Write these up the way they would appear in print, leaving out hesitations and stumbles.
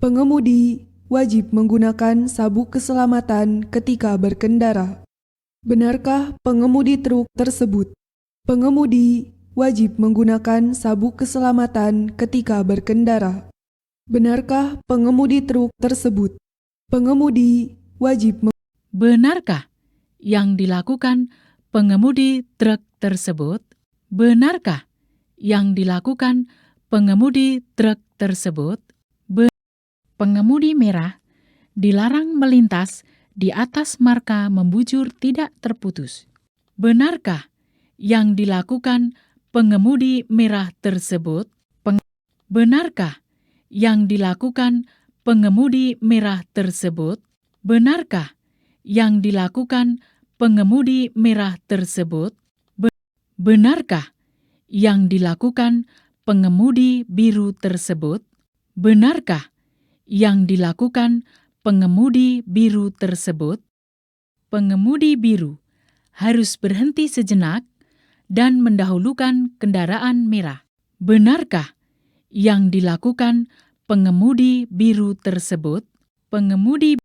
Pengemudi wajib menggunakan sabuk keselamatan ketika berkendara. Benarkah pengemudi truk tersebut? Pengemudi wajib menggunakan sabuk keselamatan ketika berkendara. Benarkah pengemudi truk tersebut? Pengemudi wajib Benarkah yang dilakukan pengemudi truk tersebut? Benarkah yang dilakukan pengemudi truk tersebut? Pengemudi merah dilarang melintas di atas marka membujur tidak terputus. Benarkah yang dilakukan pengemudi merah tersebut? Benarkah yang dilakukan pengemudi merah tersebut? Benarkah yang dilakukan pengemudi merah tersebut? Benarkah yang dilakukan pengemudi biru tersebut? Benarkah yang dilakukan pengemudi biru tersebut? Pengemudi biru harus berhenti sejenak dan mendahulukan kendaraan merah. Benarkah yang dilakukan pengemudi biru tersebut? Pengemudi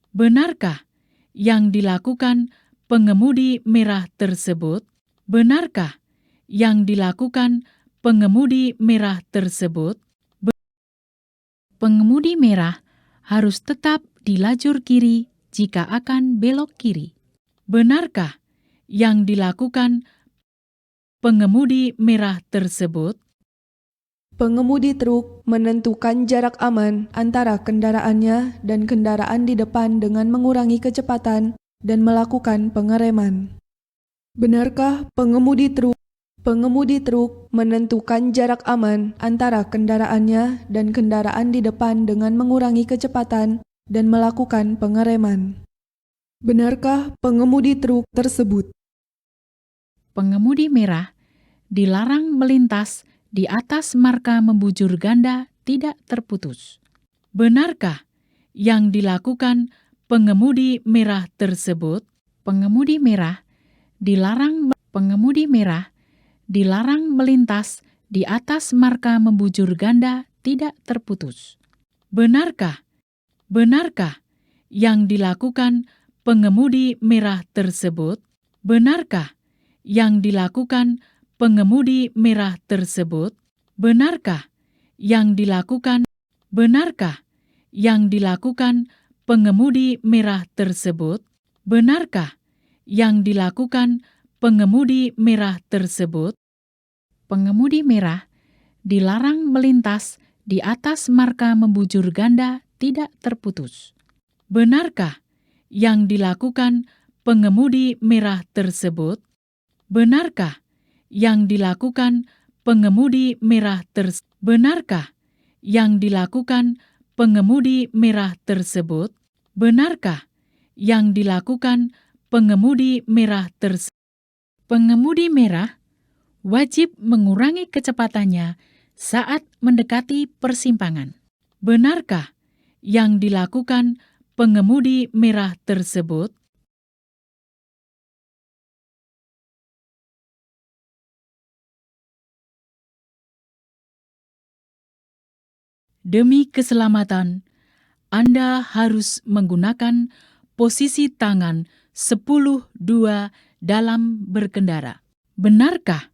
Benarkah yang dilakukan pengemudi merah tersebut? Benarkah yang dilakukan pengemudi merah tersebut? Pengemudi merah harus tetap di lajur kiri jika akan belok kiri. Benarkah yang dilakukan pengemudi merah tersebut? Pengemudi truk menentukan jarak aman antara kendaraannya dan kendaraan di depan dengan mengurangi kecepatan dan melakukan pengereman. Benarkah pengemudi truk menentukan jarak aman antara kendaraannya dan kendaraan di depan dengan mengurangi kecepatan dan melakukan pengereman? Benarkah pengemudi truk tersebut? Pengemudi merah dilarang melintas di atas marka membujur ganda tidak terputus. Benarkah yang dilakukan pengemudi merah tersebut? Pengemudi merah dilarang melintas di atas marka membujur ganda tidak terputus. Benarkah yang dilakukan pengemudi merah tersebut? Benarkah yang dilakukan pengemudi merah tersebut? Benarkah yang dilakukan pengemudi merah tersebut? Benarkah yang dilakukan pengemudi merah tersebut? Pengemudi merah dilarang melintas di atas marka membujur ganda tidak terputus. Benarkah yang dilakukan pengemudi merah tersebut? Benarkah yang dilakukan pengemudi merah tersebut? Benarkah yang dilakukan pengemudi merah tersebut? Benarkah yang dilakukan pengemudi merah tersebut? Pengemudi merah wajib mengurangi kecepatannya saat mendekati persimpangan. Benarkah yang dilakukan pengemudi merah tersebut? Demi keselamatan, Anda harus menggunakan posisi tangan 10-2 dalam berkendara. Benarkah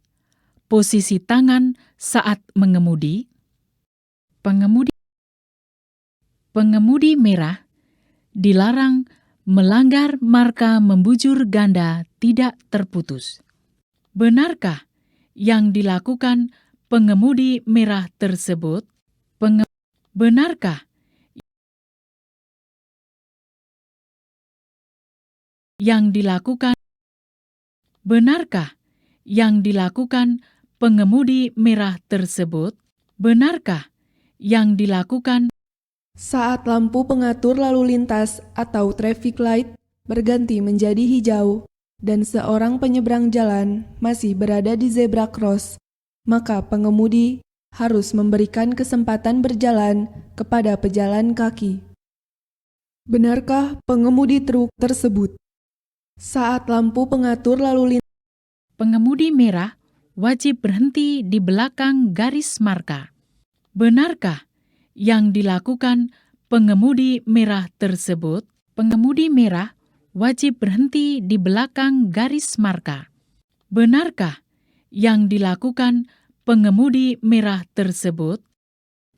posisi tangan saat mengemudi? Pengemudi merah dilarang melanggar marka membujur ganda tidak terputus. Benarkah yang dilakukan pengemudi merah tersebut? Benarkah yang dilakukan pengemudi merah tersebut? Benarkah yang dilakukan Saat lampu pengatur lalu lintas atau traffic light berganti menjadi hijau dan seorang penyeberang jalan masih berada di zebra cross, maka pengemudi harus memberikan kesempatan berjalan kepada pejalan kaki. Benarkah pengemudi truk tersebut? Saat lampu pengatur lalu lintas, Pengemudi merah wajib berhenti di belakang garis marka. Benarkah yang dilakukan pengemudi merah tersebut? Pengemudi merah wajib berhenti di belakang garis marka. Benarkah yang dilakukan pengemudi merah tersebut?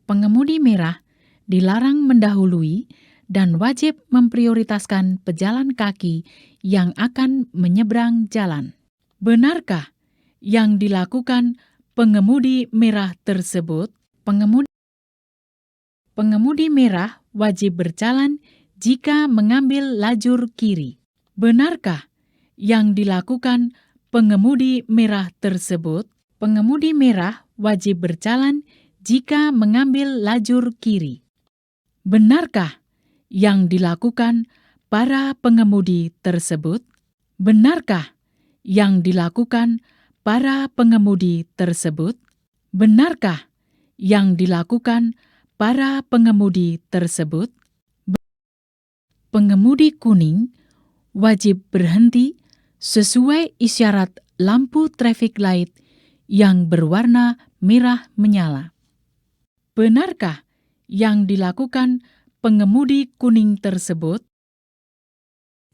Pengemudi merah dilarang mendahului dan wajib memprioritaskan pejalan kaki yang akan menyeberang jalan. Benarkah yang dilakukan pengemudi merah tersebut? Pengemudi merah wajib berjalan jika mengambil lajur kiri. Benarkah yang dilakukan pengemudi merah tersebut? Pengemudi merah wajib berjalan jika mengambil lajur kiri. Benarkah yang dilakukan para pengemudi tersebut? Benarkah yang dilakukan para pengemudi tersebut? Benarkah yang dilakukan para pengemudi tersebut? Pengemudi kuning wajib berhenti sesuai isyarat lampu traffic light yang berwarna merah menyala. Benarkah yang dilakukan pengemudi kuning tersebut?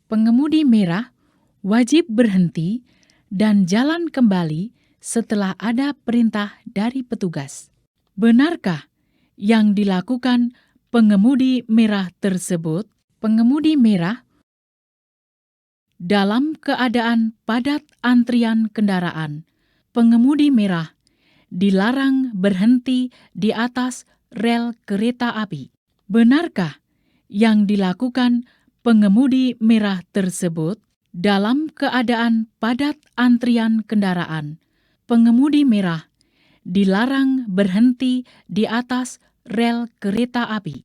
Pengemudi merah wajib berhenti dan jalan kembali setelah ada perintah dari petugas. Benarkah yang dilakukan pengemudi merah tersebut? Pengemudi merah dalam keadaan padat antrian kendaraan. Pengemudi merah dilarang berhenti di atas rel kereta api. Benarkah yang dilakukan pengemudi merah tersebut? Dalam keadaan padat antrian kendaraan, pengemudi merah dilarang berhenti di atas rel kereta api.